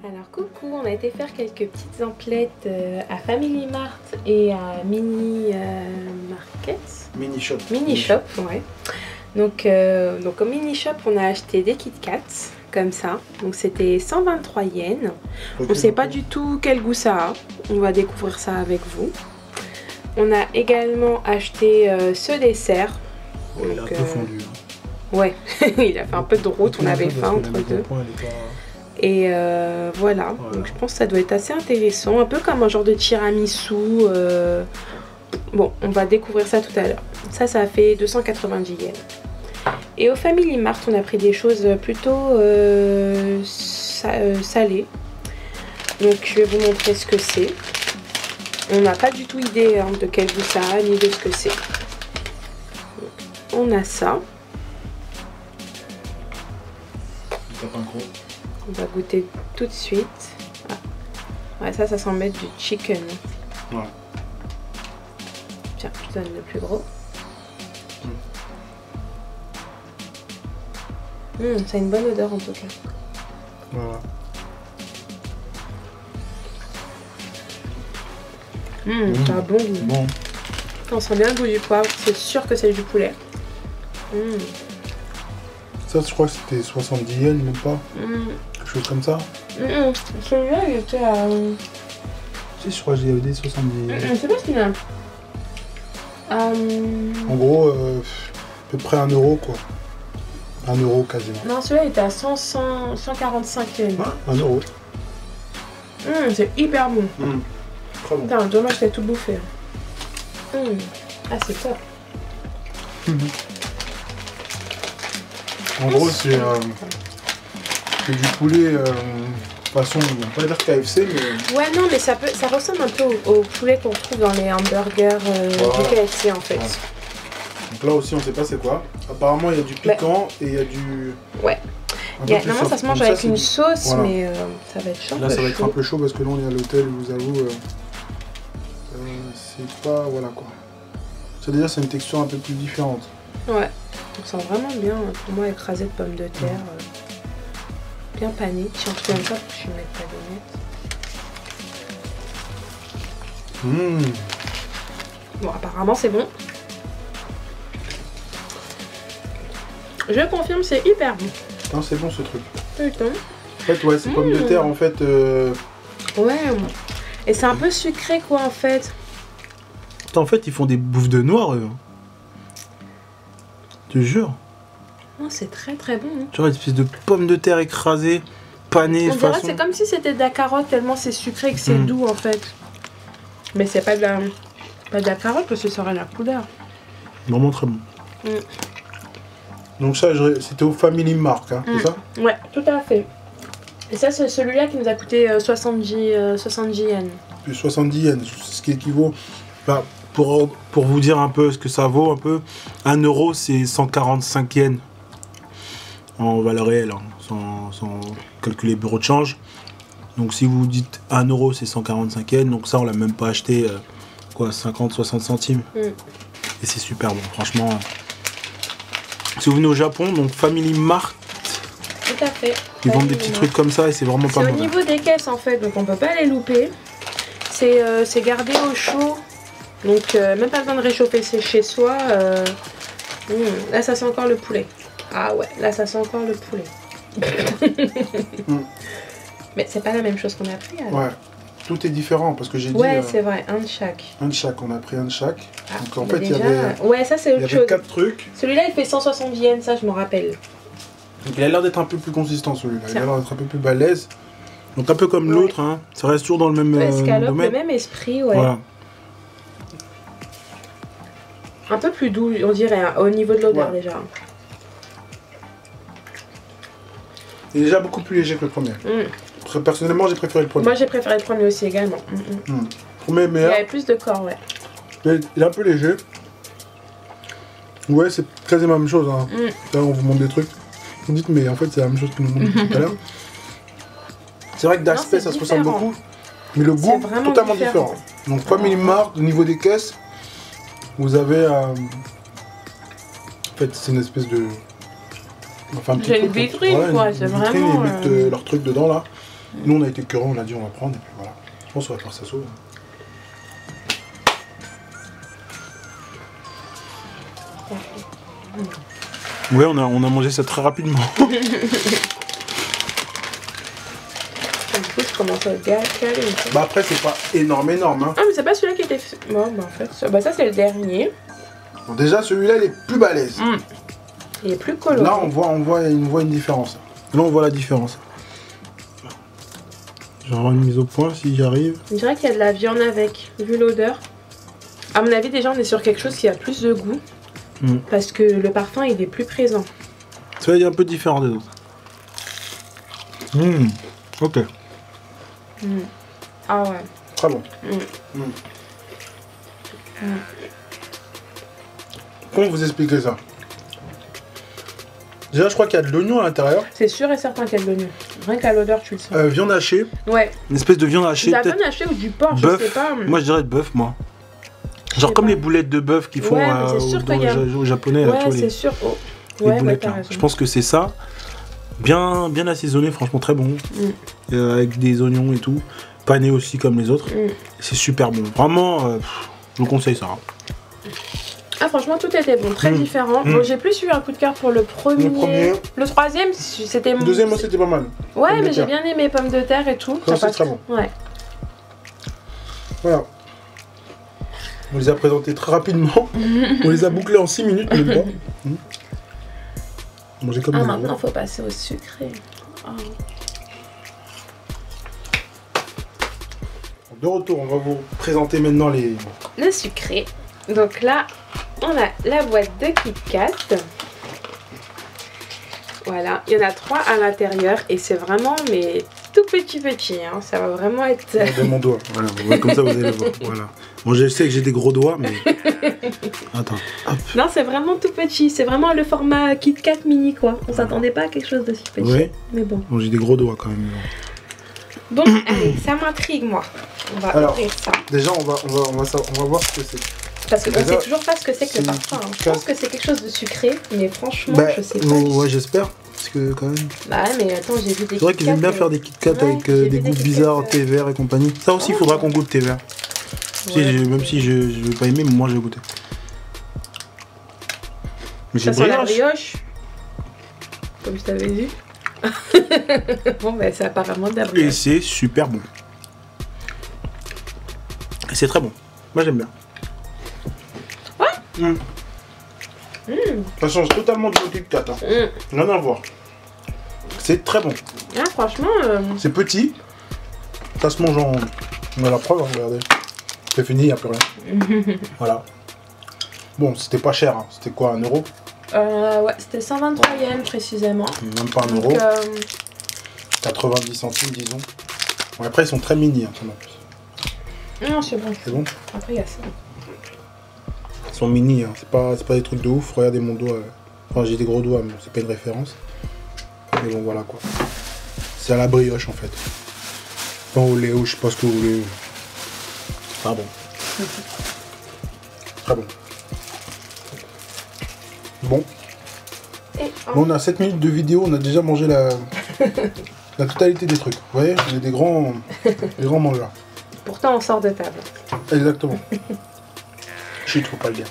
Alors coucou, on a été faire quelques petites emplettes à Family Mart et à Mini Market. Mini Shop. Mini Shop, ouais. Donc au Mini Shop, on a acheté des Kit Kats, comme ça. Donc c'était 123 yens. On ne sait pas du tout quel goût ça a. On va découvrir ça avec vous. On a également acheté ce dessert. Ouais, il a un peu fondu. Ouais, il a fait un peu de route, on avait faim entre deux. Et voilà, ouais. Donc je pense que ça doit être assez intéressant, un peu comme un genre de tiramisu. Bon, on va découvrir ça tout à l'heure. Ça a fait 290 yens. Et au Family Mart, on a pris des choses plutôt salées. Donc je vais vous montrer ce que c'est. On n'a pas du tout idée hein, de quel goût ça a, ni de ce que c'est. On a ça. On va goûter tout de suite. Ah. Ouais, ça sent mettre du chicken. Ouais. Tiens, je te donne le plus gros. Ça a une bonne odeur en tout cas. Voilà. Ça a bon goût. Bon. On sent bien le goût du poivre, c'est sûr que c'est du poulet. Ça, je crois que c'était 70 yens, même pas. Quelque chose comme ça. Celui-là, il était à... Si, je crois que j'ai des 70 yens. Je sais pas ce qu'il a. En gros, à peu près 1 euro, quoi. 1 euro quasiment. Non, celui-là, il était à 145 yens. Ah, 1 euro. C'est hyper bon. Très bon. Putain, dommage, je t'ai tout bouffé. Ah, c'est top. En gros, c'est du poulet façon, on va pas dire KFC, mais... Ouais, non, mais ça ressemble un peu au poulet qu'on trouve dans les hamburgers du KFC, en fait. Ouais. Donc là aussi, on sait pas c'est quoi. Apparemment, il y a du piquant et il y a du... Ouais. Normalement, ça se mange avec une sauce, voilà. Mais ça va être chaud. Là, ça va être un peu chaud parce que là, on est à l'hôtel, je vous avoue. C'est pas... Voilà, quoi. Ça, déjà, c'est une texture un peu plus différente. Ouais. On sent vraiment bien, pour moi, écrasé de pommes de terre. Bien pané. Si on fait comme ça, je vais mettre pas d'omelette. Bon, apparemment, c'est bon. Je confirme, c'est hyper bon. Non, c'est bon ce truc. Putain. En fait, ouais, c'est pommes de terre, en fait. Ouais. Et c'est un peu sucré, quoi, en fait. En fait, ils font des bouffes de noix, eux. Je te jure. Oh, c'est très très bon. Hein. Tu vois, une espèce de pommes de terre écrasées, panées. On dirait c'est comme si c'était de la carotte, tellement c'est sucré que c'est doux, en fait. Mais c'est pas de la carotte, parce que ça aurait la couleur. Vraiment très bon. Donc ça, c'était au Family Mart, hein, c'est ça? Ouais, tout à fait. Et ça, c'est celui-là qui nous a coûté 70 yens. Plus 70 yens, ce qui équivaut... Enfin, pour vous dire un peu ce que ça vaut, un peu, 1 euro, c'est 145 yens en valeur réelle, hein, sans calculer bureau de change. Donc si vous dites 1 euro, c'est 145 yens, donc ça, on l'a même pas acheté, quoi, 50-60 centimes. Et c'est super bon, franchement. Si vous venez au Japon, donc Family Mart, tout à fait. Ils vendent des petits trucs comme ça et c'est vraiment pas mauvais. C'est au niveau des caisses en fait, donc on peut pas les louper. C'est gardé au chaud, donc même pas besoin de réchauffer chez soi. Là ça sent encore le poulet. Ah ouais, là ça sent encore le poulet. Mais c'est pas la même chose qu'on a pris alors. Ouais, tout est différent parce que j'ai dit... Ouais, c'est vrai, un de chaque. Un de chaque, on a pris un de chaque. Ah, donc en fait il y avait... Ouais, ça c'est autre chose. Il y avait 4 trucs. Celui-là il fait 160 yens, ça je m'en rappelle. Donc il a l'air d'être un peu plus consistant celui-là, il a l'air d'être un peu plus balèze. Donc un peu comme l'autre, hein. Ça reste toujours dans le même escalope, le même esprit, ouais. Voilà. Un peu plus doux, on dirait, hein, au niveau de l'odeur déjà. Il est déjà beaucoup plus léger que le premier. Personnellement, j'ai préféré le premier. Moi, j'ai préféré le premier aussi également. Le premier est meilleur. Il y avait plus de corps, ouais. Il est un peu léger. Ouais, c'est quasiment la même chose. Hein. Là, on vous montre des trucs. Vous dites, mais en fait, c'est la même chose que nous montrons tout à l'heure. C'est vrai que d'aspect, ça se ressemble beaucoup. Mais le goût, totalement différent. Donc, Family Mart, au niveau des caisses, vous avez... en fait, c'est une espèce de... Enfin, une vitrine, quoi. C'est vraiment... Ils mettent leur truc dedans, là. Nous, on a été curieux, on a dit on va prendre, et puis voilà. Je pense qu'on va faire ça sauve. Ouais, on a mangé ça très rapidement. Du coup, je commence à caler. Bah après, c'est pas énorme. Hein. Ah, mais c'est pas celui-là qui était... Bon, bah en fait, ça c'est le dernier. Bon, déjà, celui-là, il est plus balèze. Il est plus coloré. Là, on voit une différence. Là, on voit la différence. J'aurai une mise au point si j'y arrive. On dirait qu'il y a de la viande avec, vu l'odeur. À mon avis, déjà, on est sur quelque chose qui a plus de goût. Parce que le parfum, il est plus présent. Ça va, il est un peu différent des autres. Ok. Ah ouais. Très bon. Comment vous expliquez ça? Déjà, je crois qu'il y a de l'oignon à l'intérieur. C'est sûr et certain qu'il y a de l'oignon. Rien qu'à l'odeur, tu le sens. Viande hachée. Ouais. Une espèce de viande hachée. De la viande hachée ou du porc, bœuf. je sais pas. Moi, je dirais de bœuf, moi. Genre comme les boulettes de bœuf qu'ils font aux japonais. Ouais, c'est sûr. Oh. Ouais, boulettes, là. Je pense que c'est ça. Bien assaisonné, franchement très bon. Avec des oignons et tout. Pané aussi comme les autres. C'est super bon. Vraiment, je vous conseille ça. Ah, franchement, tout était bon, très différent. Bon, j'ai plus eu un coup de cœur pour le premier. Le troisième, c'était... Le deuxième aussi, c'était pas mal. Ouais, mais j'ai bien aimé pommes de terre et tout. Ça, c'est très bon. Ouais. Voilà. On les a présentés très rapidement. On les a bouclés en 6 minutes, même pas. Manger comme maintenant, il faut passer au sucré. Oh. De retour, on va vous présenter maintenant le sucré. Donc là, on a la boîte de Kit Kat. Voilà, il y en a 3 à l'intérieur et c'est vraiment mais tout petit hein. Ça va vraiment être... De mon doigt, voilà, comme ça vous allez le voir. Voilà. Bon, je sais que j'ai des gros doigts, mais... Attends, hop. Non, c'est vraiment tout petit, c'est vraiment le format Kit Kat mini quoi. On s'attendait pas à quelque chose d'aussi petit. Oui. Mais bon. Bon, j'ai des gros doigts quand même. Bon, allez, ça m'intrigue moi. On va ouvrir ça. Déjà, on va voir ce que c'est. Parce qu'on sait toujours pas ce que c'est que le parfum. Je pense que c'est quelque chose de sucré, mais franchement, je sais pas. Ouais, j'espère. Parce que quand même. Bah ouais, mais attends, j'ai vu des. C'est vrai qu'ils aiment bien faire des Kit Kat avec des goûts bizarres, thé vert et compagnie. Ça aussi, il faudra qu'on goûte thé vert. Même si je vais pas aimer, mais moi je vais goûter. Mais ça sent la brioche. Comme je t'avais dit. Bon, bah c'est apparemment de la brioche. Et c'est super bon. C'est très bon. Moi j'aime bien. Ouais. Ça change totalement du Kit Kat. Rien à voir. C'est très bon. Ah, franchement. C'est petit. Ça se mange en. On a la preuve, hein, regardez. C'est fini, il n'y a plus rien. Voilà. Bon, c'était pas cher. Hein. C'était quoi, 1 euro? Ouais, c'était 123 yens précisément. Même pas 1 euro. 90 centimes, disons. Bon, après, ils sont très mini. Hein, non, c'est bon. C'est bon. Après, il y a ça. Ils sont mini, hein. C'est pas des trucs de ouf. Regardez mon doigt. Enfin, j'ai des gros doigts, mais c'est pas une référence. Mais bon, voilà quoi. C'est à la brioche en fait. Pas au lait, je sais pas ce que vous voulez. Ah bon. Très bon. Bon. Bon, on a 7 minutes de vidéo, on a déjà mangé la totalité des trucs. Vous voyez, on est des grands mangeurs. Pourtant, on sort de table. Exactement. Je trouve pas le dire.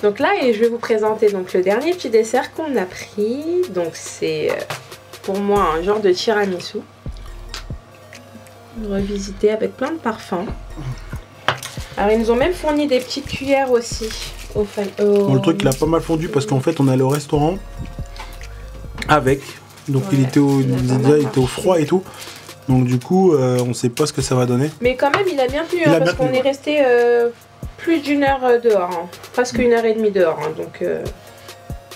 Donc là, je vais vous présenter donc le dernier petit dessert qu'on a pris. Donc c'est pour moi un genre de tiramisu. Revisité avec plein de parfums. Alors ils nous ont même fourni des petites cuillères aussi. Bon, le truc il a pas mal fondu parce qu'en fait on allait au restaurant avec. Donc il était au froid et tout. Donc du coup on sait pas ce que ça va donner. Mais quand même il a bien tenu parce qu'on est resté plus d'1 heure dehors. Hein. Presque 1h30 dehors. Hein. Donc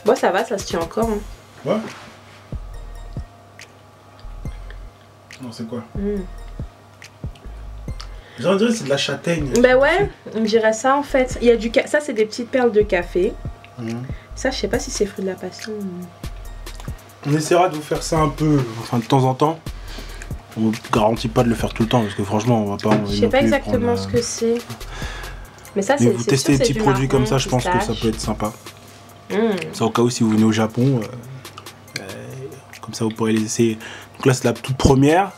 bon ça va, ça se tient encore. Hein. Ouais. Non c'est quoi On dirait que c'est de la châtaigne. Bah ouais, on dirait ça en fait. Il y a du ça c'est des petites perles de café. Ça je sais pas si c'est fruit de la passion. On essaiera de vous faire ça un peu, enfin de temps en temps. On ne garantit pas de le faire tout le temps parce que franchement on va pas. Je sais pas exactement ce que c'est. Mais ça c'est. Vous testez des petits produits comme ça, je pense que ça peut être sympa. C'est au cas où si vous venez au Japon, comme ça vous pourrez les essayer. Donc là, c'est la toute première.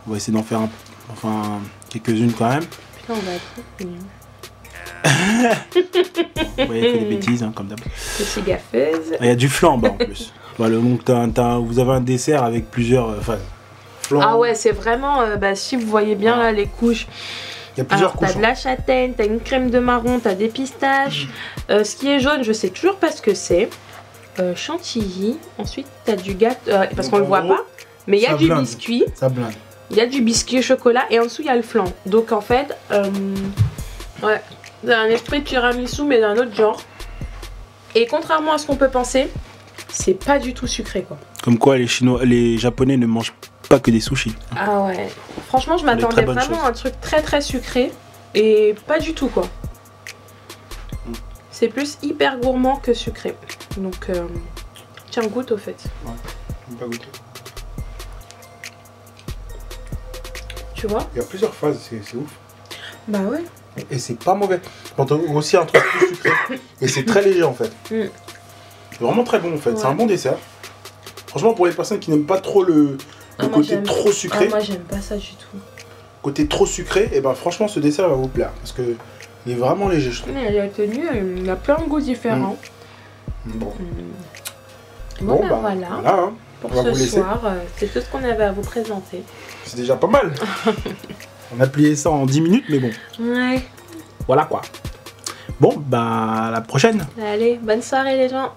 On va essayer d'en faire quelques-unes quand même. Putain, on va être Vous voyez, fait des bêtises, hein, comme d'hab. Je suis gaffeuse. Il y a du flan en bas en plus. Voilà, donc vous avez un dessert avec plusieurs flan. Ah ouais, c'est vraiment, si vous voyez bien là les couches. Il y a plusieurs couches. T'as de la châtaigne, t'as une crème de marron, t'as des pistaches. Ce qui est jaune, je sais toujours pas ce que c'est. Chantilly. Ensuite, t'as du gâteau, parce qu'on le voit pas. Mais il y a du biscuit. Ça blinde. Il y a du biscuit au chocolat et en dessous il y a le flan. Donc en fait, ouais, c'est un esprit de tiramisu mais d'un autre genre. Et contrairement à ce qu'on peut penser, c'est pas du tout sucré quoi. Comme quoi les Japonais ne mangent pas que des sushis. Ah ouais. Franchement, je m'attendais vraiment à un truc très très sucré et pas du tout quoi. C'est plus hyper gourmand que sucré. Donc tiens, goûte au fait. Ouais, pas goûter. Tu vois? Il y a plusieurs phases, c'est ouf. Bah ouais. Et c'est pas mauvais. Quand on a aussi un truc plus sucré. Et c'est très léger en fait. C'est vraiment très bon en fait. Ouais. C'est un bon dessert. Franchement, pour les personnes qui n'aiment pas trop le côté trop sucré. Moi j'aime pas ça du tout. Côté trop sucré, et ben franchement ce dessert va vous plaire. Parce que il est vraiment léger je trouve. Mais la tenue, il a plein de goûts différents. Bon. Bon bah voilà. Hein. Pour ce soir, c'est tout ce qu'on avait à vous présenter. C'est déjà pas mal. On a plié ça en 10 minutes, mais bon. Ouais. Voilà quoi. Bon, bah à la prochaine. Allez, bonne soirée les gens.